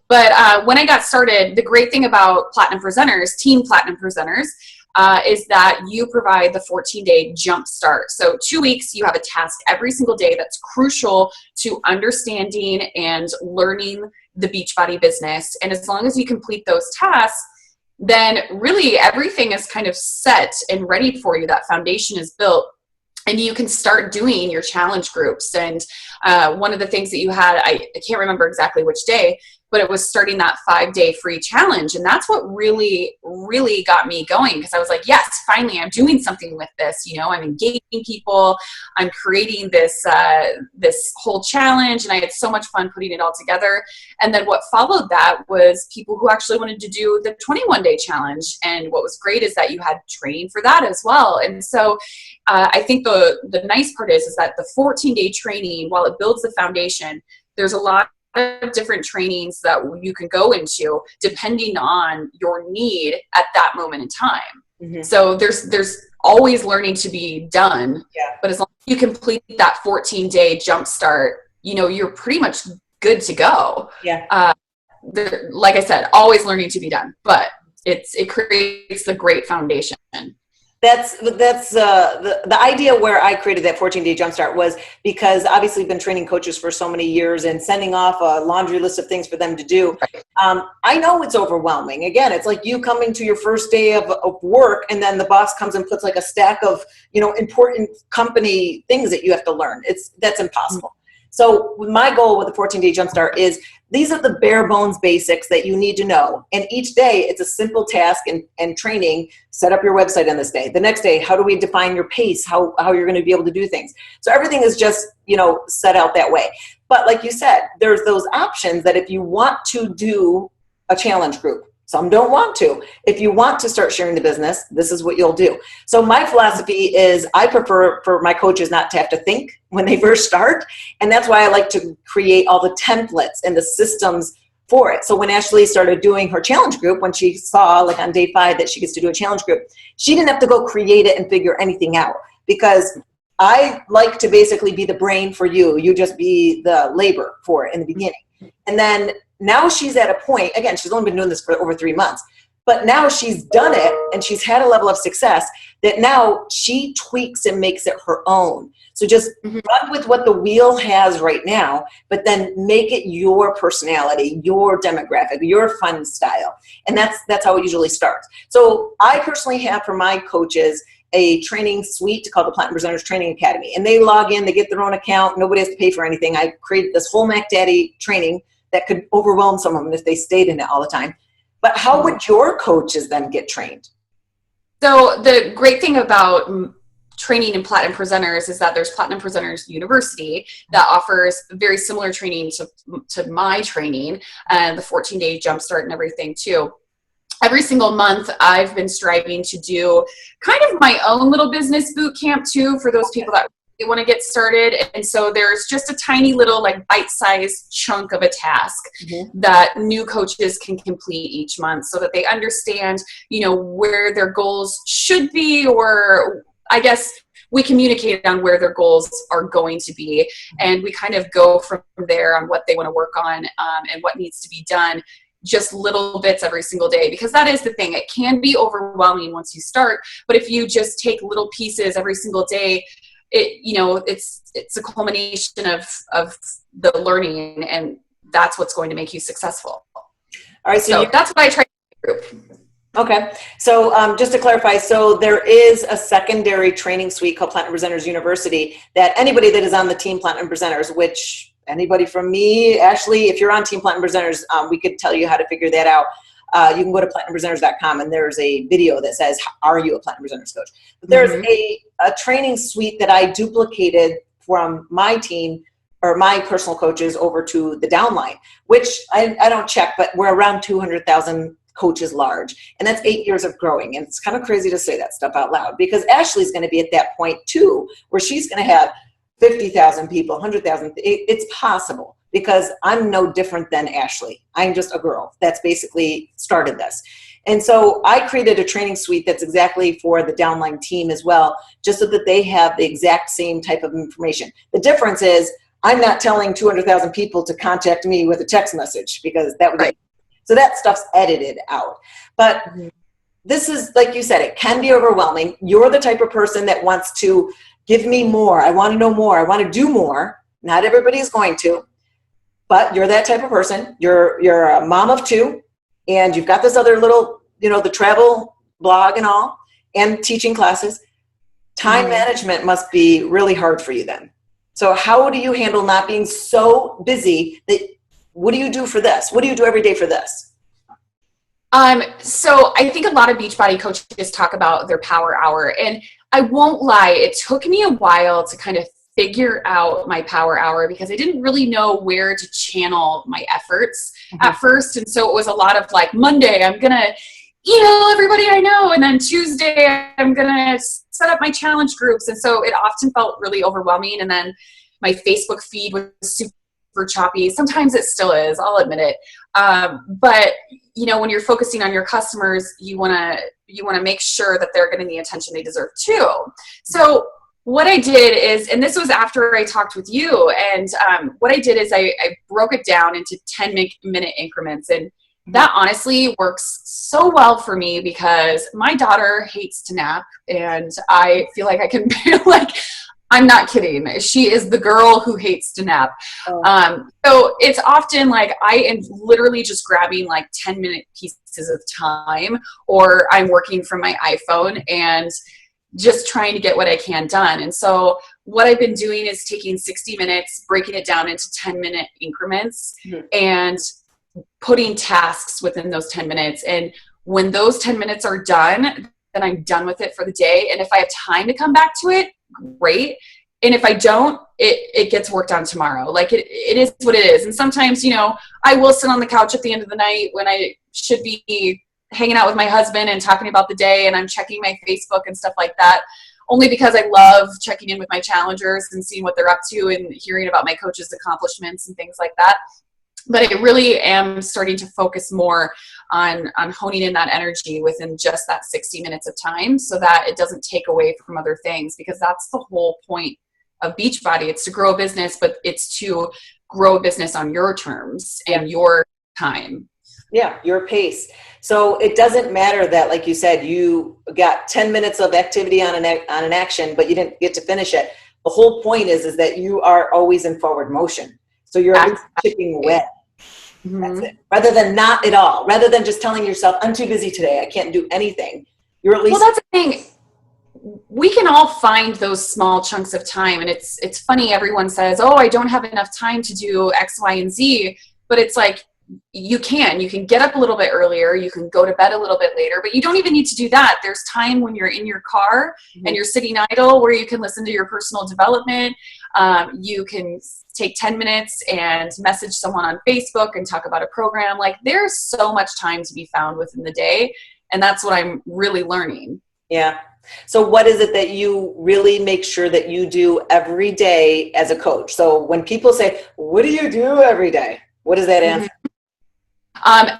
but when I got started, the great thing about Platinum Presenters, Team Platinum Presenters, is that you provide the 14-day Jumpstart. So 2 weeks, you have a task every single day that's crucial to understanding and learning the Beachbody business. And as long as you complete those tasks, then really everything is kind of set and ready for you. That foundation is built, and you can start doing your challenge groups. And one of the things that you had, I can't remember exactly which day, but it was starting that 5-day free challenge. And that's what really, really got me going, because I was like, yes, finally, I'm doing something with this. You know, I'm engaging people. I'm creating this whole challenge. And I had so much fun putting it all together. And then what followed that was people who actually wanted to do the 21-day challenge. And what was great is that you had training for that as well. And so I think the nice part is that the 14-day training, while it builds the foundation, there's a lot of different trainings that you can go into depending on your need at that moment in time. Mm-hmm. So there's always learning to be done. Yeah. But as long as you complete that 14-day Jumpstart, you know, you're pretty much good to go. Yeah. Like I said, always learning to be done, but it creates the great foundation. That's the idea where I created that 14-day Jumpstart was because obviously I've been training coaches for so many years and sending off a laundry list of things for them to do. I know it's overwhelming. Again, it's like you coming to your first day of work and then the boss comes and puts like a stack of, you know, important company things that you have to learn. That's impossible. So my goal with the 14-day Jumpstart is these are the bare bones basics that you need to know. And each day it's a simple task and training. Set up your website on this day. The next day, how do we define your pace? How you're going to be able to do things. So everything is just, you know, set out that way. But like you said, there's those options that if you want to do a challenge group, some don't want to. If you want to start sharing the business, this is what you'll do. So my philosophy is I prefer for my coaches not to have to think when they first start. And that's why I like to create all the templates and the systems for it. So when Ashley started doing her challenge group, when she saw like on day 5 that she gets to do a challenge group, she didn't have to go create it and figure anything out, because I like to basically be the brain for you. You just be the labor for it in the beginning. And then now she's at a point, again, she's only been doing this for over 3 months, but now she's done it and she's had a level of success that now she tweaks and makes it her own. So just run with what the wheel has right now, but then make it your personality, your demographic, your fun style. And that's how it usually starts. So I personally have for my coaches a training suite called the Platinum Presenters Training Academy. And they log in, they get their own account. Nobody has to pay for anything. I created this whole Mac Daddy training that could overwhelm some of them if they stayed in it all the time. But how would your coaches then get trained? So the great thing about training in Platinum Presenters is that there's Platinum Presenters University that offers very similar training to my training, and the 14-day Jumpstart and everything too. Every single month, I've been striving to do kind of my own little business boot camp too for those people that really want to get started. And so there's just a tiny little like bite-sized chunk of a task that new coaches can complete each month so that they understand, you know, where their goals should be, or I guess we communicate on where their goals are going to be. And we kind of go from there on what they want to work on and what needs to be done. just little bits every single day, because that is the thing. It can be overwhelming once you start, but if you just take little pieces every single day, it's a culmination of the learning, and that's what's going to make you successful. All right. So that's what I try to do in the group. Okay. So just to clarify, so there is a secondary training suite called Platinum Presenters University that anybody that is on the team Platinum Presenters, which anybody from me, Ashley, if you're on team Platinum Presenters, we could tell you how to figure that out. You can go to platinumpresenters.com and there's a video that says, are you a Platinum Presenters coach? But there's a training suite that I duplicated from my team or my personal coaches over to the downline, which I don't check, but we're around 200,000 coaches large. And that's 8 years of growing. And it's kind of crazy to say that stuff out loud, because Ashley's going to be at that point too, where she's going to have 50,000 people, 100,000. It's possible, because I'm no different than Ashley. I'm just a girl that's basically started this. And so I created a training suite that's exactly for the downline team as well, just so that they have the exact same type of information. The difference is I'm not telling 200,000 people to contact me with a text message, because that would be, so that stuff's edited out. But this is, like you said, it can be overwhelming. You're the type of person that wants to give me more. I want to know more. I want to do more. Not everybody is going to, but you're that type of person. You're a mom of two, and you've got this other little, the travel blog and all, and teaching classes. Time management must be really hard for you then. So how do you handle not being so busy that, what do you do for this? What do you do every day for this? So I think a lot of Beachbody coaches talk about their power hour, and I won't lie, it took me a while to kind of figure out my power hour, because I didn't really know where to channel my efforts at first. And so it was a lot of like, Monday, I'm going to email everybody I know. And then Tuesday, I'm going to set up my challenge groups. And so it often felt really overwhelming. And then my Facebook feed was super choppy. Sometimes it still is, I'll admit it. But when you're focusing on your customers, you want to make sure that they're getting the attention they deserve too. So what I did is, and this was after I talked with you, and what I did is I broke it down into 10-minute increments. And that honestly works so well for me, because my daughter hates to nap, and I feel like I can I'm not kidding. She is the girl who hates to nap. So it's often like I am literally just grabbing like 10-minute pieces of time, or I'm working from my iPhone and just trying to get what I can done. And so what I've been doing is taking 60 minutes, breaking it down into 10-minute increments, and putting tasks within those 10 minutes. And when those 10 minutes are done, then I'm done with it for the day. And if I have time to come back to it, great. And if I don't, it gets worked on tomorrow. Like it is what it is. And sometimes, I will sit on the couch at the end of the night when I should be hanging out with my husband and talking about the day, and I'm checking my Facebook and stuff like that, only because I love checking in with my challengers and seeing what they're up to and hearing about my coaches' accomplishments and things like that. But I really am starting to focus more on honing in that energy within just that 60 minutes of time, so that it doesn't take away from other things, because that's the whole point of Beachbody. It's to grow a business, but it's to grow a business on your terms and your time. Yeah, your pace. So it doesn't matter that, like you said, you got 10 minutes of activity on an action, but you didn't get to finish it. The whole point is that you are always in forward motion. So you're always chipping away. That's it. Rather than not at all. Rather than just telling yourself, I'm too busy today, I can't do anything. You're at least. Well, that's the thing. We can all find those small chunks of time. And it's funny, everyone says, oh, I don't have enough time to do X, Y, and Z. But it's like, you can get up a little bit earlier, you can go to bed a little bit later, but you don't even need to do that. There's time when you're in your car and you're sitting idle, where you can listen to your personal development. You can take 10 minutes and message someone on Facebook and talk about a program. Like, there's so much time to be found within the day. And that's what I'm really learning. Yeah. So what is it that you really make sure that you do every day as a coach? So when people say, what do you do every day? What is that answer?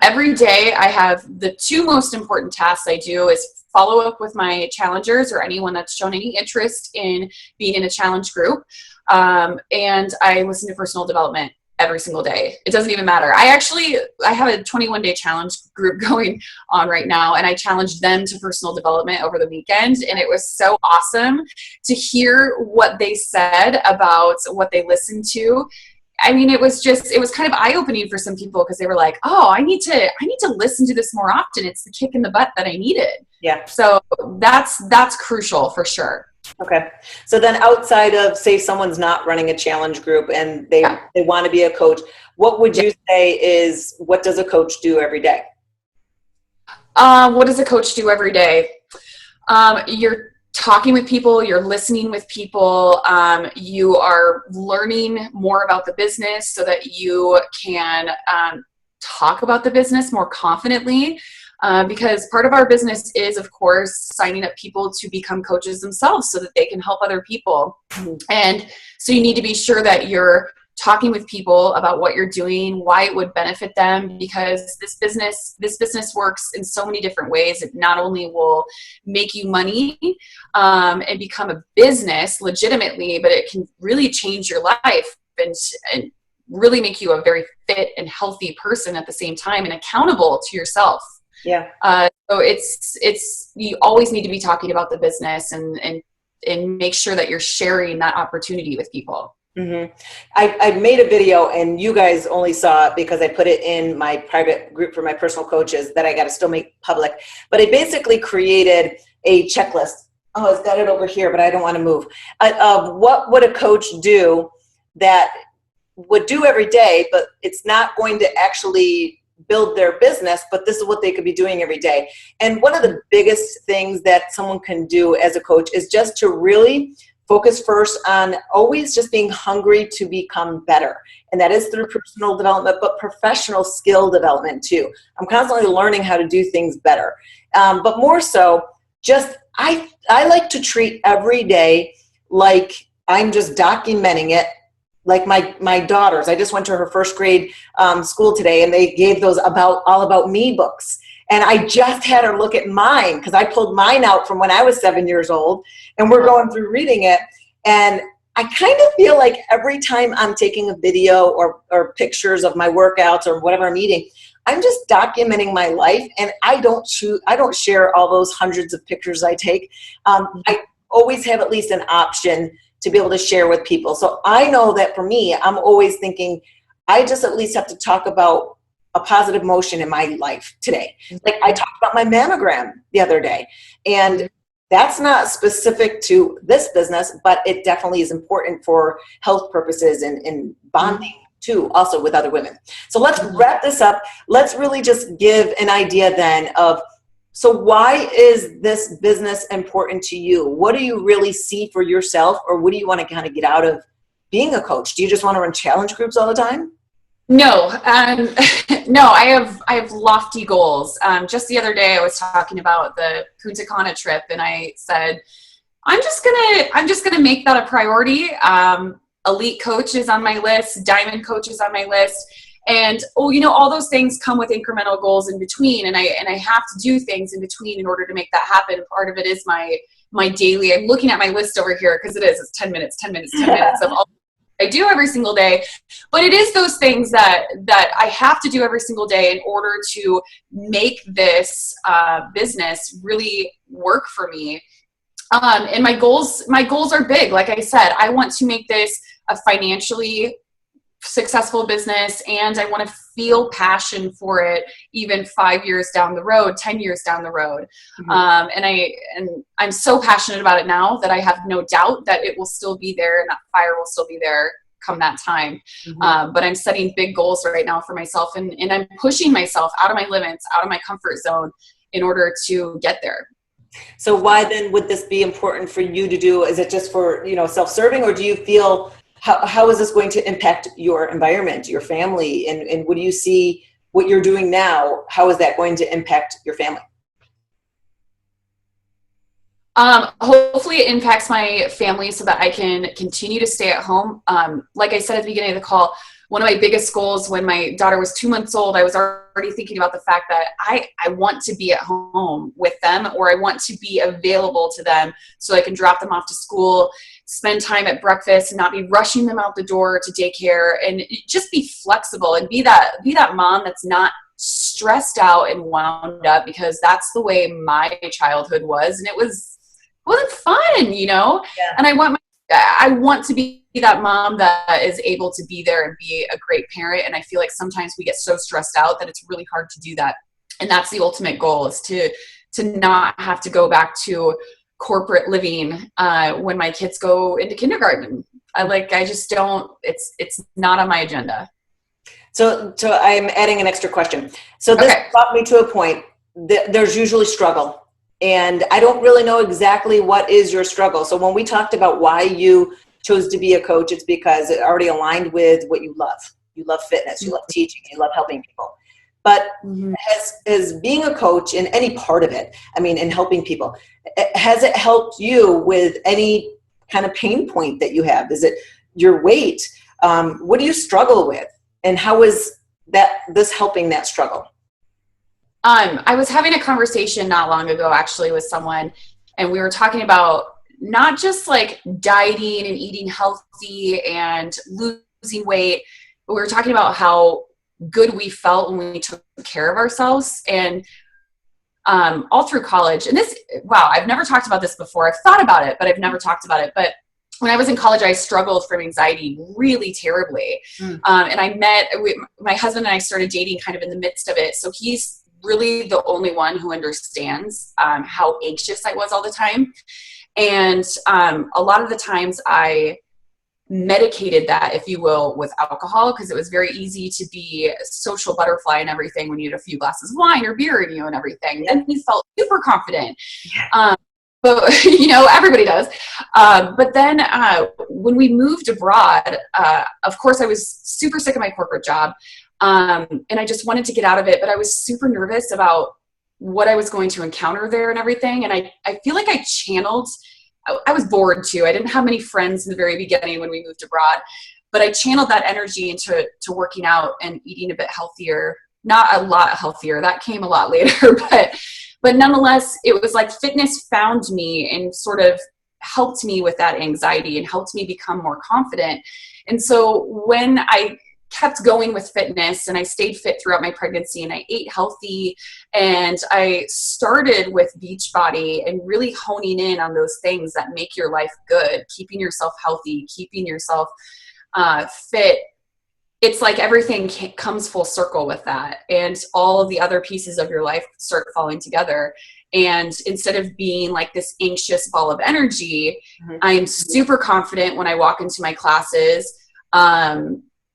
Every day I have the two most important tasks I do is follow up with my challengers or anyone that's shown any interest in being in a challenge group. And I listen to personal development. every single day. It doesn't even matter. I have a 21-day challenge group going on right now, and I challenged them to personal development over the weekend. And it was so awesome to hear what they said about what they listened to. I mean, it was kind of eye-opening for some people, because they were like, oh, I need to listen to this more often. It's the kick in the butt that I needed. Yeah. So that's crucial for sure. Okay. So then outside of, say, someone's not running a challenge group and they want to be a coach, what would you say is, what does a coach do every day? What does a coach do every day? You're talking with people, you're listening with people, you are learning more about the business so that you can talk about the business more confidently. Because part of our business is, of course, signing up people to become coaches themselves so that they can help other people. Mm-hmm. And so you need to be sure that you're talking with people about what you're doing, why it would benefit them, because this business works in so many different ways. It not only will make you money and become a business legitimately, but it can really change your life and really make you a very fit and healthy person at the same time, and accountable to yourself. Yeah. So it's you always need to be talking about the business and make sure that you're sharing that opportunity with people. Mm-hmm. I made a video, and you guys only saw it because I put it in my private group for my personal coaches that I got to still make public. But I basically created a checklist. Oh, it's got it over here, but I don't want to move. What would a coach do that would do every day, but it's not going to actually build their business, but this is what they could be doing every day. And one of the biggest things that someone can do as a coach is just to really focus first on always just being hungry to become better. And that is through personal development, but professional skill development too. I'm constantly learning how to do things better. But more so, just I like to treat every day like I'm just documenting it. Like my daughters, I just went to her first grade school today, and they gave those all about me books. And I just had her look at mine, because I pulled mine out from when I was 7 years old, and we're going through reading it. And I kind of feel like every time I'm taking a video or pictures of my workouts or whatever I'm eating, I'm just documenting my life, and I don't share all those hundreds of pictures I take. I always have at least an option to be able to share with people. So I know that for me, I'm always thinking, I just at least have to talk about a positive motion in my life today. Like I talked about my mammogram the other day, and that's not specific to this business, but it definitely is important for health purposes and bonding too, also with other women. So let's wrap this up. Let's really just give an idea then of, so why is this business important to you? What do you really see for yourself, or what do you want to kind of get out of being a coach? Do you just want to run challenge groups all the time? No, no, I have lofty goals. Just the other day I was talking about the Punta Cana trip, and I said, I'm just gonna make that a priority. Elite coaches on my list, diamond coaches on my list. And, all those things come with incremental goals in between. And I have to do things in between in order to make that happen. Part of it is my daily, I'm looking at my list over here, because it's 10 minutes of all I do every single day. But it is those things that I have to do every single day in order to make this business really work for me. And my goals are big. Like I said, I want to make this a financially successful business, and I want to feel passion for it even 5 years down the road, 10 years down the road. Mm-hmm. And I'm so passionate about it now that I have no doubt that it will still be there, and that fire will still be there come that time. Mm-hmm. But I'm setting big goals right now for myself, and I'm pushing myself out of my limits, out of my comfort zone in order to get there. So why then would this be important for you to do? Is it just for, self-serving, or do you feel, how is this going to impact your environment, your family? And what do you see what you're doing now? How is that going to impact your family? Hopefully it impacts my family so that I can continue to stay at home. Like I said at the beginning of the call, one of my biggest goals when my daughter was 2 months old, I was already thinking about the fact that I want to be at home with them, or I want to be available to them so I can drop them off to school spend time at breakfast and not be rushing them out the door to daycare, and just be flexible and be that mom that's not stressed out and wound up, because that's the way my childhood was. And it wasn't fun, you know? Yeah. And I want to be that mom that is able to be there and be a great parent. And I feel like sometimes we get so stressed out that it's really hard to do that. And that's the ultimate goal, is to not have to go back to corporate living when my kids go into kindergarten. I just don't, it's not on my agenda. So I'm adding an extra question. So this brought me to a point that there's usually struggle. And I don't really know exactly what is your struggle. So when we talked about why you chose to be a coach, it's because it already aligned with what you love. You love fitness, you love teaching, you love helping people. But has being a coach in any part of it, I mean, in helping people, has it helped you with any kind of pain point that you have? Is it your weight? What do you struggle with? And how is this helping that struggle? I was having a conversation not long ago, actually, with someone, and we were talking about not just like dieting and eating healthy and losing weight, but we were talking about how good we felt when we took care of ourselves. And all through college, and I've never talked about this before. I've thought about it, but I've never talked about it. But when I was in college, I struggled from anxiety really terribly. And my husband and I started dating kind of in the midst of it. So he's really the only one who understands how anxious I was all the time. And a lot of the times I medicated that, if you will, with alcohol, because it was very easy to be a social butterfly and everything when you had a few glasses of wine or beer in you and everything. Then you felt super confident. But, you know, everybody does. But then when we moved abroad, of course, I was super sick of my corporate job. And I just wanted to get out of it, but I was super nervous about what I was going to encounter there and everything. And I feel like I was bored too. I didn't have many friends in the very beginning when we moved abroad, but I channeled that energy into working out and eating a bit healthier, not a lot healthier. That came a lot later, but nonetheless, it was like fitness found me and sort of helped me with that anxiety and helped me become more confident. And so when I kept going with fitness and I stayed fit throughout my pregnancy and I ate healthy and I started with Beachbody and really honing in on those things that make your life good, keeping yourself healthy, keeping yourself fit. It's like everything comes full circle with that, and all of the other pieces of your life start falling together. And instead of being like this anxious ball of energy, I am super confident when I walk into my classes.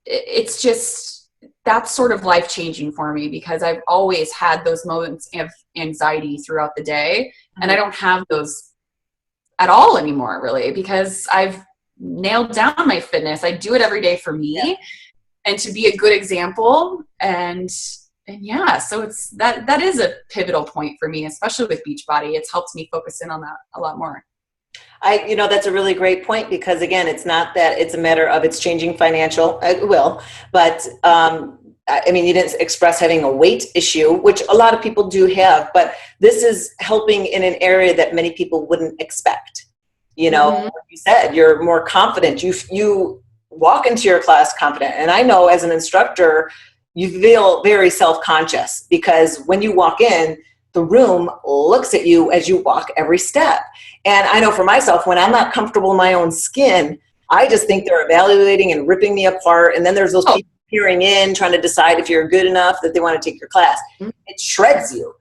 It's just, that's sort of life-changing for me, because I've always had those moments of anxiety throughout the day, and I don't have those at all anymore, really, because I've nailed down my fitness. I do it every day for me and to be a good example. And yeah, so that is a pivotal point for me, especially with Beachbody. It's helped me focus in on that a lot more. That's a really great point, because again, it's not that it's a matter of it's changing financial, it will, but I mean, you didn't express having a weight issue, which a lot of people do have, but this is helping in an area that many people wouldn't expect. You know, like you said, you're more confident. You walk into your class confident. And I know as an instructor, you feel very self-conscious, because when you walk in, the room looks at you as you walk every step. And I know for myself, when I'm not comfortable in my own skin, I just think they're evaluating and ripping me apart. And then there's those people peering in, trying to decide if you're good enough that they want to take your class. It shreds you.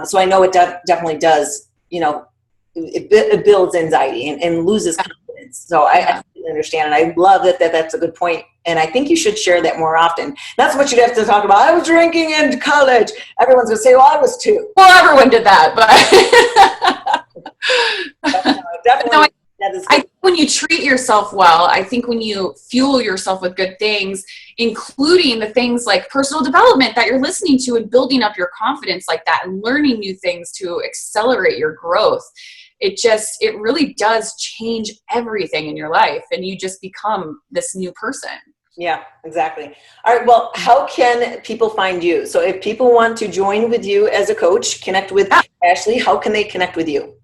So I know it definitely does, you know, it builds anxiety and loses confidence. So I understand. And I love that's a good point. And I think you should share that more often. That's what you'd have to talk about. I was drinking in college. Everyone's going to say, well, I was too. Well, everyone did that, but definitely. I think when you treat yourself well, I think when you fuel yourself with good things, including the things like personal development that you're listening to and building up your confidence like that and learning new things to accelerate your growth, it really does change everything in your life, and you just become this new person. Yeah, exactly. All right. Well, how can people find you? So if people want to join with you as a coach, connect with Ashley, how can they connect with you?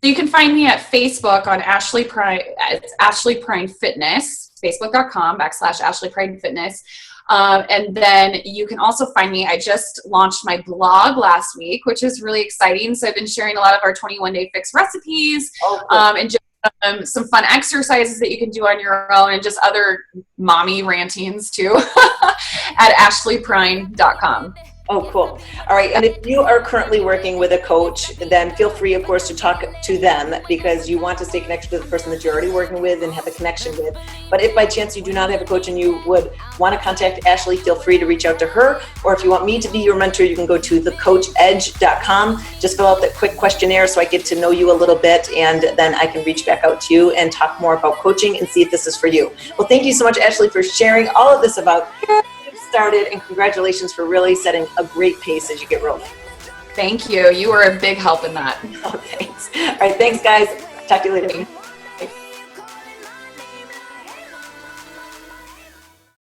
you can find me at Facebook on Ashley Prine. It's Ashley Prine Fitness, facebook.com/Ashley Prine Fitness. And then you can also find me. I just launched my blog last week, which is really exciting. So I've been sharing a lot of our 21-day fix recipes, and just some fun exercises that you can do on your own, and just other mommy rantings too at ashleyprine.com. Oh, cool. All right. And if you are currently working with a coach, then feel free, of course, to talk to them, because you want to stay connected to the person that you're already working with and have a connection with. But if by chance you do not have a coach and you would want to contact Ashley, feel free to reach out to her. Or if you want me to be your mentor, you can go to thecoachedge.com. Just fill out that quick questionnaire so I get to know you a little bit, and then I can reach back out to you and talk more about coaching and see if this is for you. Well, thank you so much, Ashley, for sharing all of this about started, and congratulations for really setting a great pace as you get rolling. Thank you. You were a big help in that. Oh, thanks. All right, thanks guys. Talk to you later.